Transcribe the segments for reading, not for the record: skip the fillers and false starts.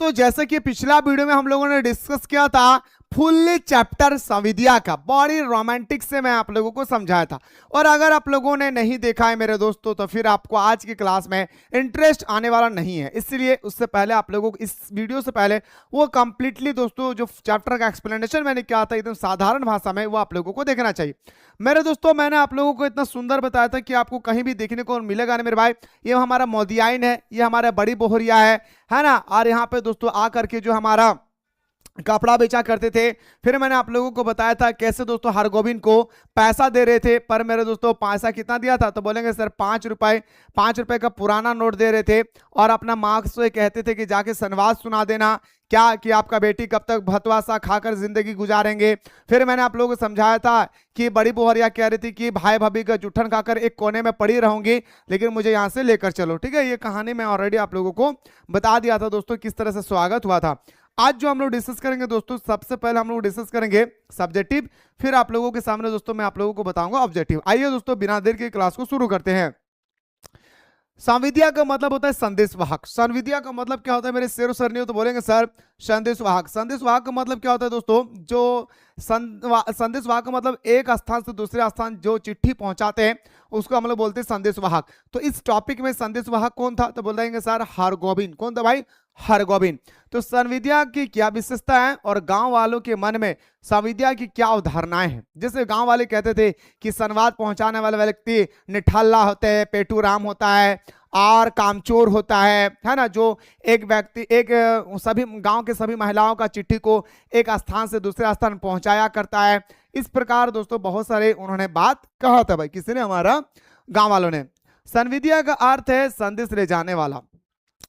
तो जैसे कि पिछला वीडियो में हम लोगों ने डिस्कस किया था फुल चैप्टर संविद्या का, बड़ी रोमांटिक से मैं आप लोगों को समझाया था। और अगर आप लोगों ने नहीं देखा है मेरे दोस्तों तो फिर आपको आज की क्लास में इंटरेस्ट आने वाला नहीं है, इसलिए उससे पहले आप लोगों को इस वीडियो से पहले वो कंप्लीटली दोस्तों जो चैप्टर का एक्सप्लेनेशन मैंने किया था एकदम साधारण भाषा में, वो आप लोगों को देखना चाहिए। मेरे दोस्तों मैंने आप लोगों को इतना सुंदर बताया था कि आपको कहीं भी देखने को मिलेगा नहीं मेरे भाई। ये हमारा मोदियाइन है, ये हमारा बड़ी बोहरिया है ना। और यहाँ पे दोस्तों आकर के जो हमारा कपड़ा बेचा करते थे। फिर मैंने आप लोगों को बताया था कैसे दोस्तों हरगोविंद को पैसा दे रहे थे, पर मेरे दोस्तों पैसा कितना दिया था तो बोलेंगे सर 5 रुपए का पुराना नोट दे रहे थे और अपना मार्क्स से कहते थे कि जाके संवाद सुना देना क्या कि आपका बेटी कब तक भतवा सा खाकर जिंदगी गुजारेंगे। फिर मैंने आप लोगों को समझाया था कि बड़ी बोहरिया कह रही थी कि भाई भाभी का जूठन खाकर एक कोने में पड़ी रहूंगी लेकिन मुझे यहाँ से लेकर चलो। ठीक है, ये कहानी मैं ऑलरेडी आप लोगों को बता दिया था दोस्तों किस तरह से स्वागत हुआ था। आज जो हम लोग डिस्कस करेंगे दोस्तों, सबसे पहले हम लोग डिस्कस करेंगे सब्जेक्टिव, फिर आप लोगों के सामने दोस्तों मैं आप लोगों को बताऊंगा ऑब्जेक्टिव। आइए दोस्तों बिना देर के क्लास को शुरू करते हैं। संविद्या का मतलब होता है संदेशवाहक। संविद्या का मतलब क्या होता है मेरे शेर सर नहीं हो तो बोलेंगे सर संदेशवाहक। संदेशवाहक का मतलब क्या होता है दोस्तों, जो संदेशवाहक का मतलब एक स्थान से दूसरे स्थान जो चिट्ठी पहुंचाते हैं उसको हम लोग बोलते हैं संदेशवाहक। तो इस टॉपिक में संदेशवाहक कौन था तो बोल देंगे सर हरगोविंद। कौन था भाई? हरगोविंद। तो संविद्या की क्या विशेषता है और गांव वालों के मन में संविद्या की क्या अवधारणाएं हैं। जैसे गांव वाले कहते थे कि संवाद पहुंचाने वाले व्यक्ति निठल्ला होते हैं, पेटू राम होता है और कामचोर होता है ना। जो एक व्यक्ति सभी गांव के सभी महिलाओं का चिट्ठी को एक स्थान से दूसरे स्थान पहुंचाया करता है। इस प्रकार दोस्तों बहुत सारे उन्होंने बात कहा था भाई, किसी ने? हमारा गांव वालों ने। संविद्या का अर्थ है संदेश ले जाने वाला।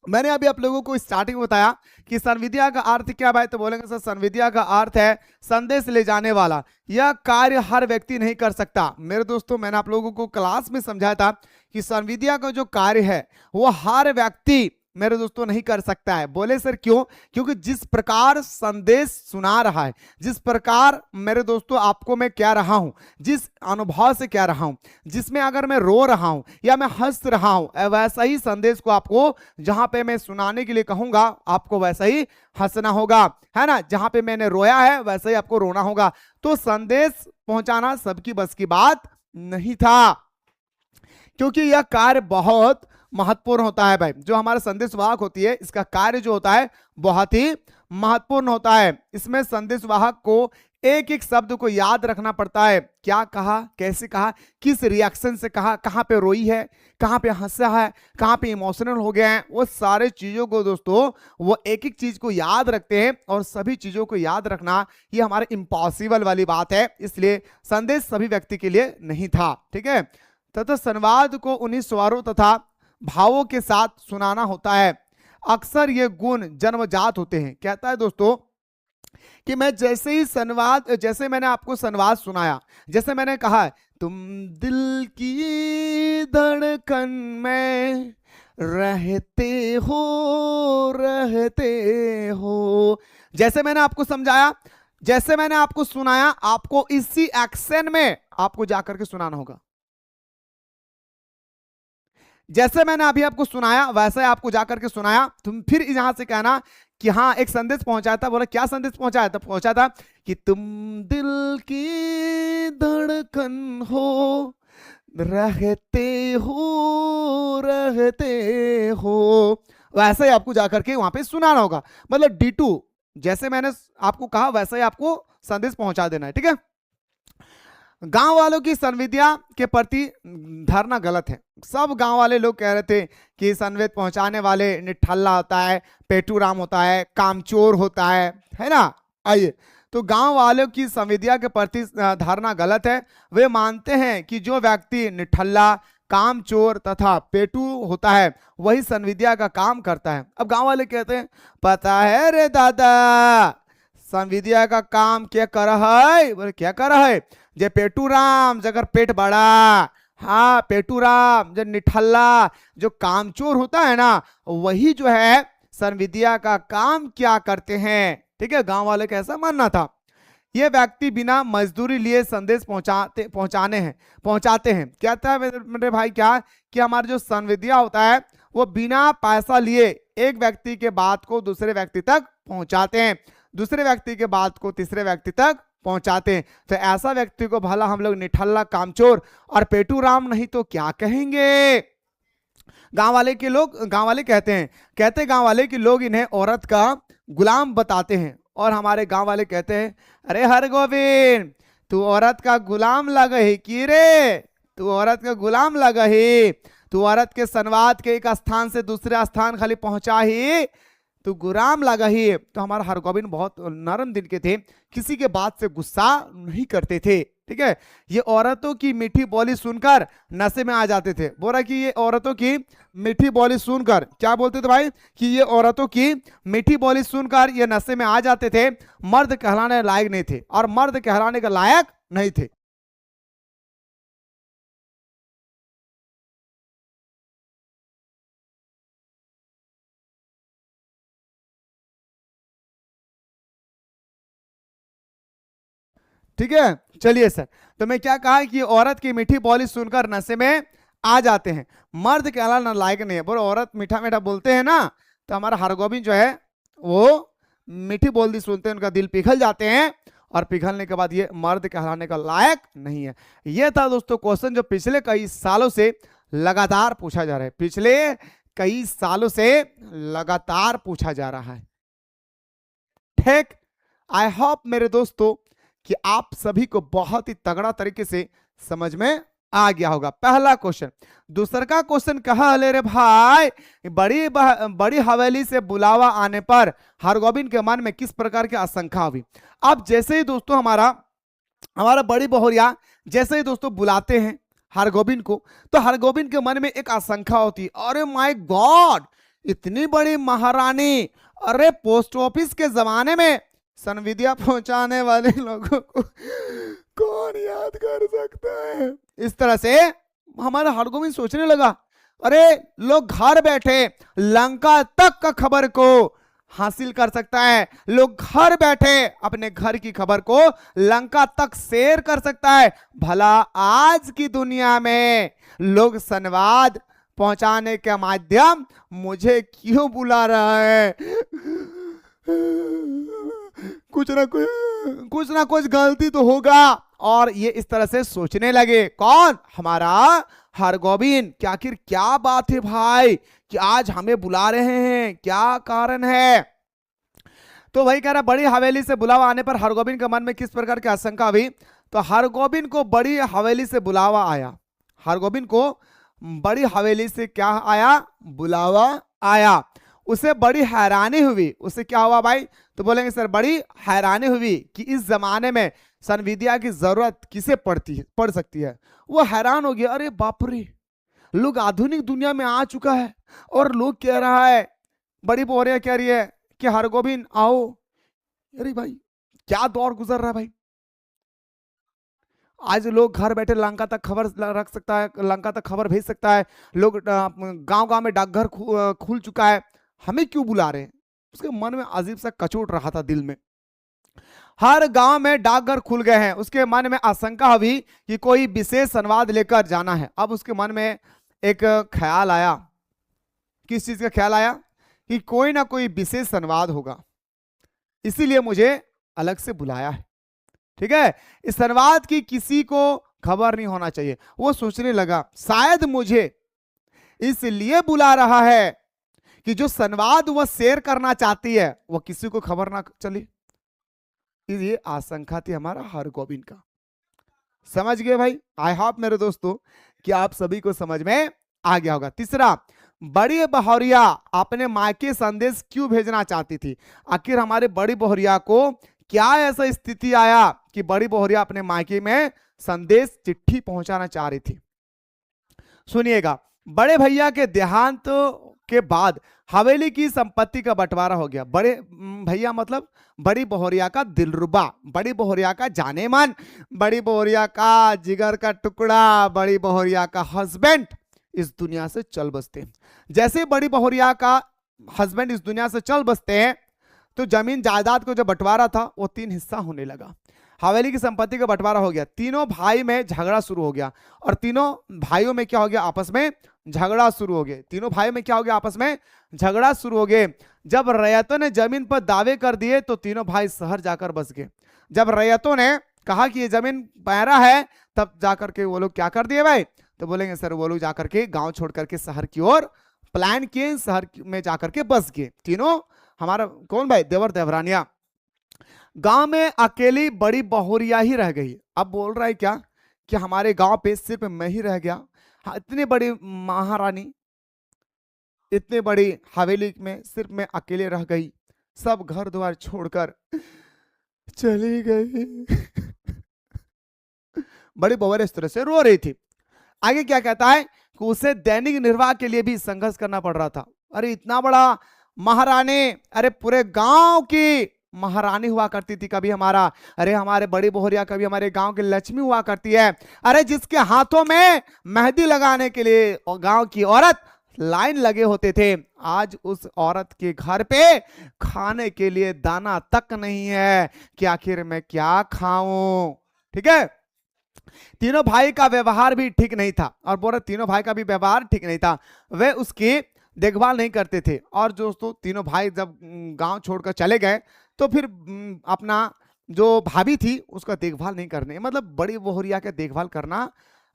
मैंने अभी आप लोगों को स्टार्टिंग में बताया कि संविद्या का अर्थ क्या भाई तो बोलेंगे सर संविद्या का अर्थ है संदेश ले जाने वाला। यह कार्य हर व्यक्ति नहीं कर सकता। मेरे दोस्तों मैंने आप लोगों को क्लास में समझाया था कि संविद्या का जो कार्य है वो हर व्यक्ति मेरे दोस्तों नहीं कर सकता है। बोले सर क्यों? क्योंकि जिस प्रकार संदेश सुना रहा है, जिस प्रकार मेरे दोस्तों आपको मैं कह रहा हूं, जिस अनुभव से कह रहा हूं, जिसमें अगर मैं रो रहा हूं या मैं हंस रहा हूं, वैसा ही संदेश को आपको जहां पे मैं सुनाने के लिए कहूंगा आपको वैसा ही हंसना होगा, है ना। जहां पे मैंने रोया है वैसा ही आपको रोना होगा। तो संदेश पहुंचाना सबकी बस की बात नहीं था, क्योंकि यह कार्य बहुत महत्वपूर्ण होता है भाई। जो हमारा संदेशवाहक होती है इसका कार्य जो होता है बहुत ही महत्वपूर्ण होता है। इसमें संदेशवाहक को एक एक शब्द को याद रखना पड़ता है। क्या कहा, कैसे कहा, किस रिएक्शन से कहा, कहां पे रोई है, कहां पे हंसा है, कहां पे इमोशनल हो गया है, वो सारे चीजों को दोस्तों वो एक एक चीज को याद रखते हैं। और सभी चीजों को याद रखना ये हमारे इम्पॉसिबल वाली बात है, इसलिए संदेश सभी व्यक्ति के लिए नहीं था। ठीक है, तथा संवाद को उन्हीं स्वरों तथा भावों के साथ सुनाना होता है। अक्सर ये गुण जन्मजात होते हैं। कहता है दोस्तों कि मैं जैसे मैंने आपको संवाद सुनाया, जैसे मैंने कहा तुम दिल की धड़कन में रहते हो, जैसे मैंने आपको समझाया, जैसे मैंने आपको सुनाया, आपको इसी एक्शन में आपको जाकर के सुनाना होगा। जैसे मैंने अभी आपको सुनाया वैसे आपको जाकर के सुनाया। तुम फिर यहां से कहना कि हाँ एक संदेश पहुंचाया था। बोला क्या संदेश पहुंचाया था? पहुंचा था कि तुम दिल की धड़कन हो, रहते हो, वैसे ही आपको जाकर के वहां पे सुनाना होगा। मतलब D2 जैसे मैंने आपको कहा वैसे ही आपको संदेश पहुंचा देना है। ठीक है, गांव वालों की संविद्या के प्रति धारणा गलत है। सब गांव वाले लोग कह रहे थे कि संवेद पहुंचाने वाले निठल्ला होता है, पेटू राम होता है, कामचोर होता है ना। आइए, तो गांव वालों की संविद्या के प्रति धारणा गलत है। वे मानते हैं कि जो व्यक्ति निठल्ला, कामचोर तथा पेटू होता है वही संविद्या का काम करता है। अब गांव वाले कहते हैं पता है रे दादा संविद्या का काम क्या कर है? बोले क्या कर है? जे पेटू राम जगर पेट बड़ा, हाँ पेटू राम जो निठल्ला जो कामचोर होता है ना वही जो है संविद्या का काम क्या करते हैं। ठीक है, गांव वाले का ऐसा मानना था। ये व्यक्ति बिना मजदूरी लिए संदेश पहुंचाते हैं। कहता है मेरे भाई क्या कि हमारा जो संविद्या होता है वो बिना पैसा लिए एक व्यक्ति के बात को दूसरे व्यक्ति तक पहुंचाते हैं, दूसरे व्यक्ति के बात को तीसरे व्यक्ति तक पहुंचाते हैं। तो ऐसा व्यक्ति को भला हम लोग निठल्ला, कामचोर और पेटू राम नहीं तो क्या कहेंगे। गांव वाले कहते गांव वाले कि लोग इन्हें औरत का गुलाम बताते हैं। और हमारे गांव वाले कहते हैं, अरे हर गोविंद तू औरत का गुलाम लगा ही की रे, तू औरत का गुलाम लगा ही, तू औरत के संवाद के एक स्थान से दूसरे स्थान खाली पहुंचा ही, तू गुलाम लगा ही। तो हमारा हरगोविंद बहुत नरम दिल के थे, किसी के बात से गुस्सा नहीं करते थे। ठीक है, ये औरतों की मीठी बोली सुनकर नशे में आ जाते थे। बोला कि ये औरतों की मीठी बोली सुनकर, क्या बोलते थे भाई, कि ये औरतों की मीठी बोली सुनकर ये नशे में आ जाते थे। मर्द कहलाने लायक नहीं थे और मर्द कहलाने के लायक नहीं थे। ठीक है, चलिए सर, तो मैं क्या कहा कि औरत की मीठी बोली सुनकर नशे में आ जाते हैं, मर्द कहलाना लायक नहीं है। बोलो औरत मीठा मीठा बोलते हैं ना, तो हमारा हरगोविंद जो है वो मीठी बोली सुनते हैं, उनका दिल पिघल जाते हैं और पिघलने के बाद ये मर्द कहलाने का लायक नहीं है। ये था दोस्तों क्वेश्चन जो पिछले कई सालों से लगातार पूछा जा रहा है, पिछले कई सालों से लगातार पूछा जा रहा है। ठीक, आई होप मेरे दोस्तों कि आप सभी को बहुत ही तगड़ा तरीके से समझ में आ गया होगा। पहला क्वेश्चन। दूसरा का क्वेश्चन कहा ले रे भाई, बड़ी हवेली से बुलावा आने पर हरगोविंद के मन में किस प्रकार की आशंका हुई। अब जैसे ही दोस्तों हमारा बड़ी बहुरिया जैसे ही दोस्तों बुलाते हैं हरगोविंद को, तो हरगोविंद के मन में एक आशंका होती, अरे माय गॉड, इतनी बड़ी महारानी, अरे पोस्ट ऑफिस के जमाने में संविदिया पहुंचाने वाले लोगों को कौन याद कर सकता है। इस तरह से हमारा हरगोविंद सोचने लगा, अरे लोग घर बैठे लंका तक का खबर को हासिल कर सकता है, लोग घर बैठे अपने घर की खबर को लंका तक शेयर कर सकता है। भला आज की दुनिया में लोग संवाद पहुंचाने के माध्यम मुझे क्यों बुला रहा है। कुछ ना कुछ गलती तो होगा। और ये इस तरह से सोचने लगे, कौन, हमारा हरगोविंद, कि आखिर क्या बात है भाई कि आज हमें बुला रहे हैं, क्या कारण है। तो वही कह रहा, बड़ी हवेली से बुलावा आने पर हरगोविंद के मन में किस प्रकार की आशंका हुई। तो हरगोविंद को बड़ी हवेली से बुलावा आया, हरगोविंद को बड़ी हवेली से क्या आया, बुलावा आया। उसे बड़ी हैरानी हुई। उसे क्या हुआ भाई, तो बोलेंगे सर बड़ी हैरानी हुई कि इस जमाने में संविदिया की जरूरत किसे पड़ सकती है। वो हैरान हो गया, अरे बाप रे, लोग आधुनिक दुनिया में आ चुका है और लोग कह रहा है, बड़ी बोरिया कह रही है कि हरगोविंद आओ। अरे भाई क्या दौर गुजर रहा है भाई, आज लोग घर बैठे लंका तक खबर रख सकता है, लंका तक खबर भेज सकता है। लोग गांव-गांव में डाकघर खुल चुका है, हमें क्यों बुला रहे हैं। उसके मन में अजीब सा कचोट रहा था दिल में। हर गांव में डाकघर खुल गए हैं, उसके मन में आशंका हुई कि कोई विशेष संवाद लेकर जाना है। अब उसके मन में एक ख्याल आया, किस चीज का ख्याल आया, कि कोई ना कोई विशेष संवाद होगा, इसीलिए मुझे अलग से बुलाया है। ठीक है, इस संवाद की किसी को खबर नहीं होना चाहिए। वो सोचने लगा, शायद मुझे इसलिए बुला रहा है कि जो संवाद वह शेयर करना चाहती है वो किसी को खबर ना चले। ये आशंका थी हमारा हरगोविंद का। समझ गए भाई। आई होप मेरे दोस्तों कि आप सभी को समझ में आ गया होगा। तीसरा, बड़ी बहुरिया अपने मायके संदेश क्यों भेजना चाहती थी। आखिर हमारे बड़ी बहुरिया को क्या ऐसा स्थिति आया कि बड़ी बहुरिया अपने मायके में संदेश, चिट्ठी पहुंचाना चाह रही थी। सुनिएगा, बड़े भैया के देहांत के बाद हवेली की संपत्ति का बंटवारा हो गया। बड़े भैया मतलब बड़ी बहुरिया का दिलरुबा, बड़ी बहुरिया का जाने मन, बड़ी बहुरिया का जिगर का टुकड़ा, बड़ी बहुरिया का हस्बैंड इस दुनिया से चल बसते हैं। जैसे बड़ी बहुरिया का हस्बैंड इस दुनिया से चल बसते हैं तो जमीन जायदाद को जो बंटवारा था वो 3 हिस्सा होने लगा। हवेली की संपत्ति का बंटवारा हो गया, तीनों भाई में झगड़ा शुरू हो गया और तीनों भाइयों में क्या हो गया, आपस में झगड़ा शुरू हो गया। तीनों भाइयों में क्या हो गया, आपस में झगड़ा शुरू हो गए। जब रैयतों ने जमीन पर दावे कर दिए तो तीनों भाई शहर जाकर बस गए। जब रैयतों ने कहा कि ये जमीन मेरा है, तब जाकर के वो लोग क्या कर दिए भाई, तो बोलेंगे सर वो लोग जाकर के गांव छोड़ करके शहर की ओर प्लान किए, शहर में जाकर के बस गए तीनों। हमारा कौन भाई, देवर देवरानिया। गांव में अकेली बड़ी बहुरिया ही रह गई। अब बोल रहा है क्या कि हमारे गांव पे सिर्फ मैं ही रह गया। हाँ, इतनी बड़ी महारानी, इतनी बड़ी हवेली में सिर्फ मैं अकेले रह गई, सब घर द्वार छोड़कर चली गई। बड़ी बहुरिया इस तरह से रो रही थी। आगे क्या कहता है कि उसे दैनिक निर्वाह के लिए भी संघर्ष करना पड़ रहा था। अरे इतना बड़ा महारानी, अरे पूरे गांव की महारानी हुआ करती थी कभी हमारा, अरे हमारे बड़ी बहुरिया कभी हमारे गांव की लक्ष्मी हुआ करती है। अरे जिसके हाथों में मेहंदी लगाने के लिए और गांव की औरत लाइन लगे होते थे, आज उस औरत के घर पे खाने के लिए दाना तक नहीं है कि आखिर मैं क्या खाऊं। ठीक है, तीनों भाई का व्यवहार भी ठीक नहीं था, और बोल रहे तीनों भाई का भी व्यवहार ठीक नहीं था, वे उसकी देखभाल नहीं करते थे। और दोस्तों तीनों भाई जब गांव छोड़कर चले गए तो फिर अपना जो भाभी थी उसका देखभाल नहीं करने, मतलब बड़ी बहुरिया का देखभाल करना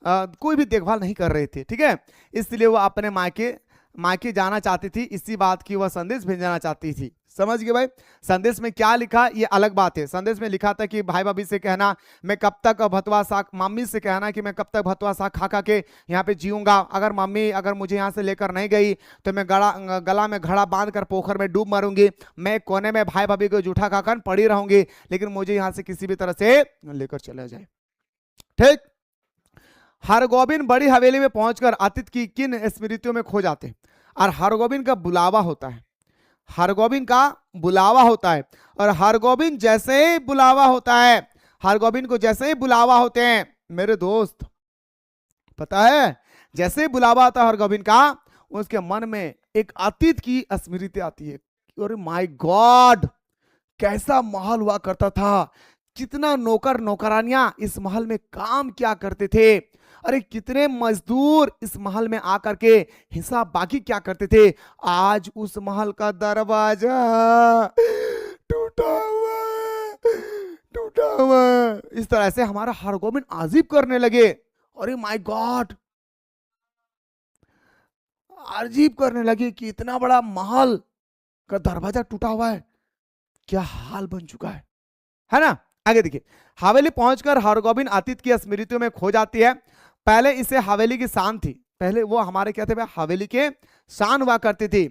कोई भी देखभाल नहीं कर रहे थे। ठीक है, इसलिए वो अपने मायके जाना चाहती थी, इसी बात की वह संदेश भेजना चाहती थी। समझ गए भाई, संदेश में क्या लिखा ये अलग बात है। संदेश में लिखा था कि भाई भाभी से कहना मैं कब तक भतवा साग, मम्मी से कहना कि मैं कब तक भतवा साग खा खा के यहाँ पे जीऊंगा, अगर मम्मी अगर मुझे यहाँ से लेकर नहीं गई तो मैं गला में घड़ा बांध कर पोखर में डूब मरूंगी, मैं कोने में भाई भाभी को जूठा खाकर पड़ी रहूंगी, लेकिन मुझे यहाँ से किसी भी तरह से लेकर चला जाए। ठीक, हरगोबिंद बड़ी हवेली में पहुंचकर अतीत की किन स्मृतियों में खो जाते, और हरगोबिंद का बुलावा होता है, हरगोबिंद का बुलावा होता है, और हरगोबिंद जैसे ही बुलावा होता है, हरगोबिंद को जैसे ही बुलावा होते हैं मेरे दोस्त, पता है जैसे ही बुलावा आता है हरगोबिंद का, उसके मन में एक अतीत की स्मृति आती है। अरे माय गॉड, कैसा महल हुआ करता था, कितना नौकर नौकरानियां इस महल में काम क्या करते थे, अरे कितने मजदूर इस महल में आकर के हिसाब बाकी क्या करते थे। आज उस महल का दरवाजा टूटा हुआ। इस तरह से हमारा हरगोबिंद अजीब करने लगे। अरे माय गॉड, अजीब करने लगे कि इतना बड़ा महल का दरवाजा टूटा हुआ है, क्या हाल बन चुका है ना। आगे देखिए, हवेली पहुंचकर हरगोबिंद अतीत की स्मृतियों में खो जाती है। पहले इसे हवेली की शान थी, पहले वो हमारे क्या थे भाई, हवेली के शान हुआ करती थी।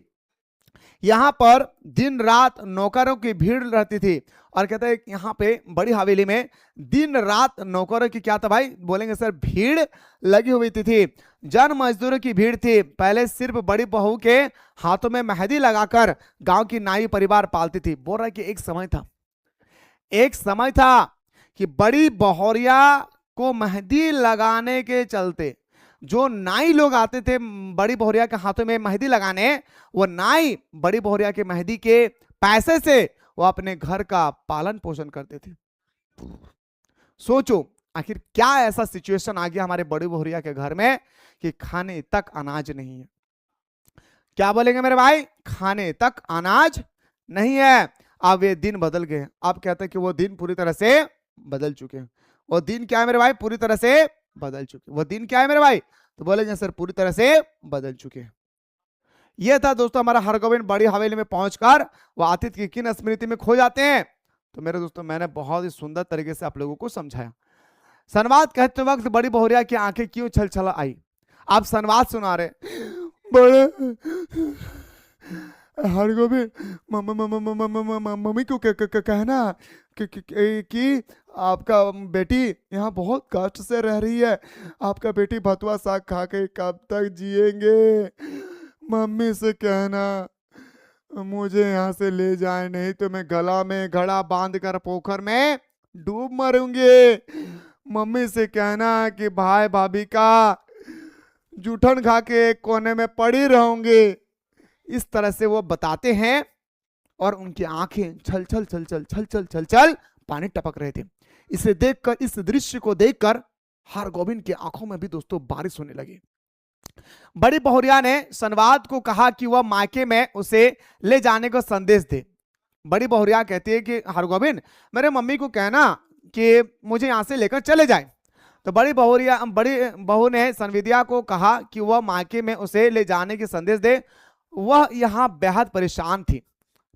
यहाँ पर दिन रात नौकरों की भीड़ रहती थी, और कहते हैं यहाँ पे बड़ी हवेली में दिन रात नौकरों की क्या था भाई, बोलेंगे सर भीड़ लगी हुई थी। जन मजदूरों की भीड़ थी। पहले सिर्फ बड़ी बहू के हाथों में मेहंदी लगाकर गांव की नाई परिवार पालती थी। बोल रहा है कि एक समय था कि बड़ी बहुरिया को मेहंदी लगाने के चलते जो नाई लोग आते थे बड़ी बहुरिया के हाथों में मेहंदी लगाने, वो नाई बड़ी बहुरिया के मेहंदी के पैसे से वो अपने घर का पालन पोषण करते थे। सोचो आखिर क्या ऐसा सिचुएशन आ गया हमारे बड़ी बहुरिया के घर में कि खाने तक अनाज नहीं है। क्या बोलेंगे मेरे भाई, खाने तक अनाज नहीं है। अब ये दिन बदल गए, अब कहते हैं कि वो दिन पूरी तरह से बदल चुके हैं। वो दिन क्या है मेरे भाई, पूरी तरह से बदल चुके। वो दिन क्या है मेरे भाई, तो बोलेंगे सर पूरी तरह से बदल चुके हैं। यह था दोस्तों हमारा हरगोबिंद बड़ी हवेली में पहुंचकर वो अतीत की किन स्मृति में खो जाते हैं। तो मेरे दोस्तों मैंने बहुत ही सुंदर तरीके से आप लोगों को समझाया। संवाद कहते वक्त बड़ी बहुरिया की आंखें क्यों छल आई। आप संवाद सुना रहे, बड़े हरगोबिंद मम्मी को कहना कि आपका बेटी यहाँ बहुत कष्ट से रह रही है, आपका बेटी भतुआ साग खा के कब तक जिएंगे। मम्मी से कहना मुझे यहाँ से ले जाए, नहीं तो मैं गला में घड़ा बांध कर पोखर में डूब मरूंगी। मम्मी से कहना कि भाई भाभी का जूठन खा के कोने में पड़ी रहूंगी। इस तरह से वो बताते हैं और उनकी आंखें छल छल पानी टपक रहे थे। इसे देखकर, इस दृश्य को देखकर हरगोविंद की आंखों में भी दोस्तों बारिश होने लगी। बड़ी बहुरिया ने सनवाद को कहा कि वह मायके में उसे ले जाने का संदेश दे। बड़ी बहुरिया कहती है कि हरगोविंद, मेरे मम्मी को कहना कि मुझे यहां से लेकर चले जाए। तो बड़ी बहू ने सनविद्या को कहा कि वह मायके में उसे ले जाने की संदेश दे। वह यहाँ बेहद परेशान थी।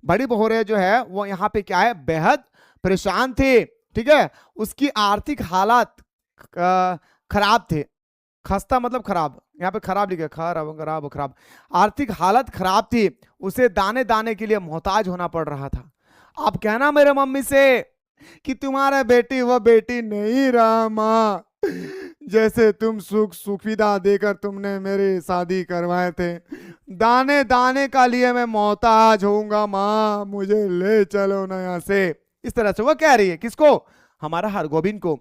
बड़ी बहुरिया जो है वो यहाँ पे क्या है, बेहद परेशान थी। ठीक है, उसकी आर्थिक हालात खराब थे। खस्ता मतलब खराब, यहाँ पे खराब लिखा, खराब। आर्थिक हालत खराब थी, उसे दाने दाने के लिए मोहताज होना पड़ रहा था। आप कहना मेरे मम्मी से कि तुम्हारा बेटी वह बेटी नहीं रहा माँ, जैसे तुम सुविधा देकर तुमने मेरी शादी करवाए थे। दाने दाने का लिए मैं मोहताज होऊंगा माँ, मुझे ले चलो ना यहाँ से। इस तरह से वो कह रही है। किसको? हमारा हरगोविंद को।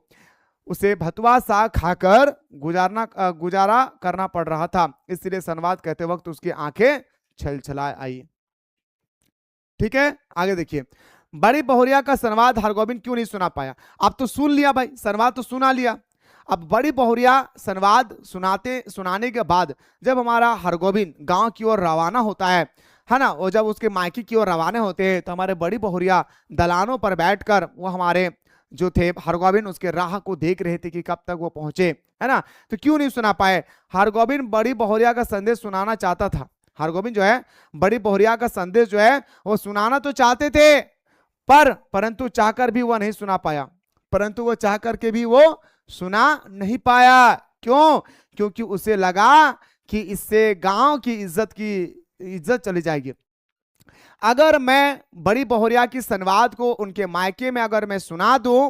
उसे भतुआ सा खाकर गुजारा करना पड़ रहा था, इसलिए संवाद कहते वक्त उसकी आंखें छलछला आई। ठीक है, आगे देखिए। बड़ी बहुरिया का संवाद हरगोविंद क्यों नहीं सुना पाया? अब तो सुन लिया भाई, संवाद तो सुना लिया। अब बड़ी बहुरिया संवाद सुनाने के बाद जब हमारा हरगोविंद गांव की ओर रवाना होता है ना, और जब उसके मायके की ओर रवाना होते हैं तो हमारे बड़ी बहुरिया दलानों पर बैठकर वो हमारे जो थे हरगोविंद उसके राह को देख रहे थे कि कब तक वो पहुंचे, है ना। तो क्यों नहीं सुना पाए? हरगोविंद बड़ी बहुरिया का संदेश सुनाना चाहता था। हरगोविंद जो है बड़ी बहुरिया का संदेश जो है वो सुनाना तो चाहते थे, परंतु चाहकर भी वह नहीं सुना पाया। परंतु वो चाह करके भी वो सुना नहीं पाया। क्यों? क्योंकि उसे लगा कि इससे गांव की इज्जत चली जाएगी। अगर मैं बड़ी बहुरिया की संवाद को उनके मायके में अगर मैं सुना दूं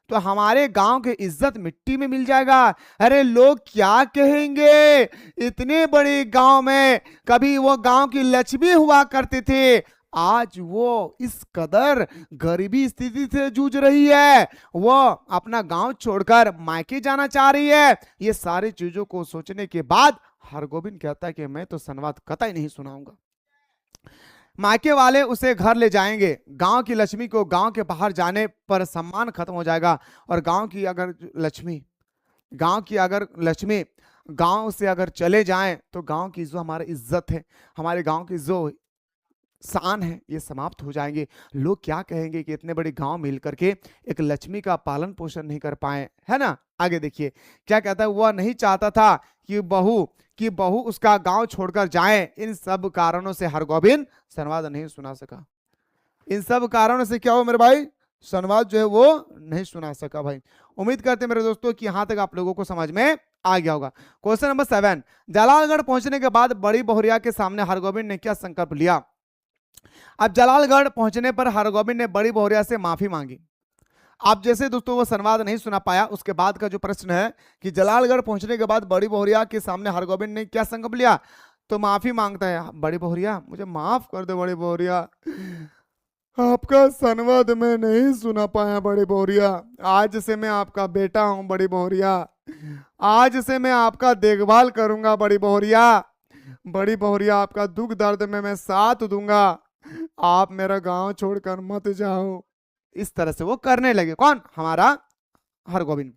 तो हमारे गांव की इज्जत मिट्टी में मिल जाएगा। अरे लोग क्या कहेंगे, इतने बड़े गांव में कभी वो गांव की लक्ष्मी हुआ करते थे, आज वो इस कदर गरीबी स्थिति से जूझ रही है, वो अपना गांव छोड़कर मायके जाना चाह रही है। ये सारी चीजों को सोचने के बाद हरगोविंद कहता है कि मैं तो संवाद कतई नहीं सुनाऊंगा। मायके वाले उसे घर ले जाएंगे। गांव की लक्ष्मी को गांव के बाहर जाने पर सम्मान खत्म हो जाएगा, और गांव की अगर लक्ष्मी गांव से अगर चले जाएं तो गांव की जो हमारी इज्जत है, हमारे गांव की जो शान है, ये समाप्त हो जाएंगे। लोग क्या कहेंगे कि इतने बड़े गांव मिल करके एक लक्ष्मी का पालन पोषण नहीं कर पाए, है ना। आगे देखिए क्या कहता है। वह नहीं चाहता था कि बहू उसका गांव छोड़कर जाए। इन सब कारणों से हरगोविंद संवाद नहीं सुना सका। इन सब कारणों से क्या हो मेरे भाई, संवाद जो है वो नहीं सुना सका भाई। उम्मीद करते हैं मेरे दोस्तों कि यहां तक आप लोगों को समझ में आ गया होगा। क्वेश्चन नंबर 7, जलालगढ़ पहुंचने के बाद बड़ी बहुरिया के सामने हरगोविंद ने क्या संकल्प लिया? अब जलालगढ़ पहुंचने पर हरगोविंद ने बड़ी बहुरिया से माफी मांगी। आप जैसे दोस्तों वो संवाद नहीं सुना पाया, उसके बाद का जो प्रश्न है कि जलालगढ़ पहुंचने के बाद बड़ी बहुरिया के सामने हरगोविंद ने क्या संकल्प लिया, तो माफी मांगता है। बड़ी बहुरिया मुझे माफ कर दो बड़ी बहुरिया, आपका संवाद मैं नहीं सुना पाया बड़ी बहुरिया। आज से मैं आपका बेटा हूं बड़ी बहुरिया, आज से मैं आपका देखभाल करूंगा बड़ी बहुरिया। बड़ी बहुरिया आपका दुख दर्द में मैं साथ दूंगा, आप मेरा गांव छोड़कर मत जाओ। इस तरह से वो करने लगे। कौन? हमारा हरगोविंद।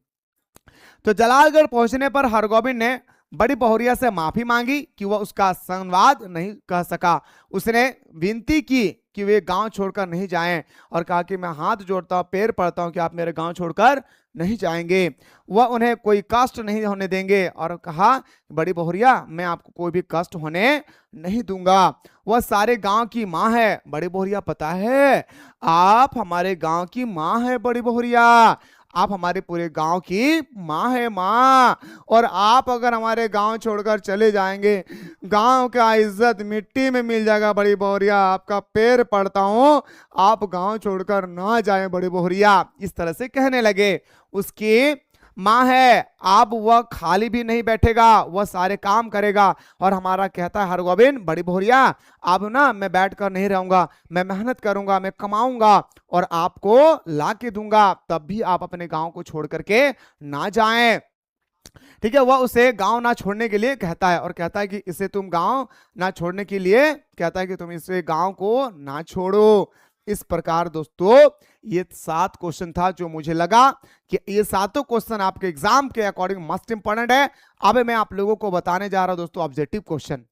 तो जलालगढ़ पहुंचने पर हरगोविंद ने बड़ी बहुरिया से माफी मांगी कि वह उसका संवाद नहीं कह सका। उसने विनती की कि वे गांव छोड़कर नहीं जाएं, और कहा कि मैं हाथ जोड़ता हूं, पैर पड़ता हूं कि आप मेरे गांव छोड़कर नहीं जाएंगे। वह उन्हें कोई कष्ट नहीं होने देंगे, और कहा बड़ी बहुरिया मैं आपको कोई भी कष्ट होने नहीं दूंगा। वह सारे गांव की माँ है। बड़ी बहुरिया पता है आप हमारे गांव की माँ है बड़ी बहुरिया, आप हमारे पूरे गांव की माँ है माँ, और आप अगर हमारे गांव छोड़कर चले जाएंगे गांव का इज्जत मिट्टी में मिल जाएगा बड़ी बहुरिया। आपका पैर पड़ता हूं, आप गांव छोड़कर ना जाएं बड़ी बहुरिया। इस तरह से कहने लगे। उसकी माँ है, अब वह खाली भी नहीं बैठेगा, वह सारे काम करेगा। और हमारा कहता है हरगोविंद बड़ी बहुरिया अब ना मैं बैठकर नहीं रहूंगा, मैं मेहनत करूंगा, मैं कमाऊंगा और आपको ला के दूंगा, तब भी आप अपने गांव को छोड़ करके ना जाएं। ठीक है, वह उसे गांव ना छोड़ने के लिए कहता है, और कहता है कि इसे तुम गांव ना छोड़ने के लिए कहता है कि तुम इसे गांव को ना छोड़ो। इस प्रकार दोस्तों ये 7 क्वेश्चन था जो मुझे लगा कि ये सातों क्वेश्चन आपके एग्जाम के अकॉर्डिंग मस्ट इंपॉर्टेंट है। अब मैं आप लोगों को बताने जा रहा हूं दोस्तों ऑब्जेक्टिव क्वेश्चन।